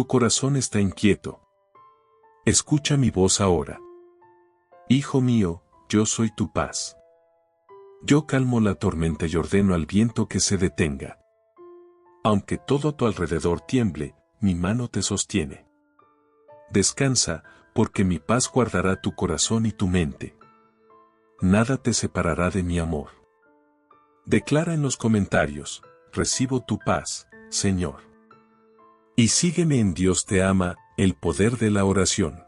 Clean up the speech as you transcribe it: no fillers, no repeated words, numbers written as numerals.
Tu corazón está inquieto. Escucha mi voz ahora. Hijo mío, yo soy tu paz. Yo calmo la tormenta y ordeno al viento que se detenga. Aunque todo a tu alrededor tiemble, mi mano te sostiene. Descansa, porque mi paz guardará tu corazón y tu mente. Nada te separará de mi amor. Declara en los comentarios: recibo tu paz, Señor. Y sígueme en Dios te ama, el poder de la oración.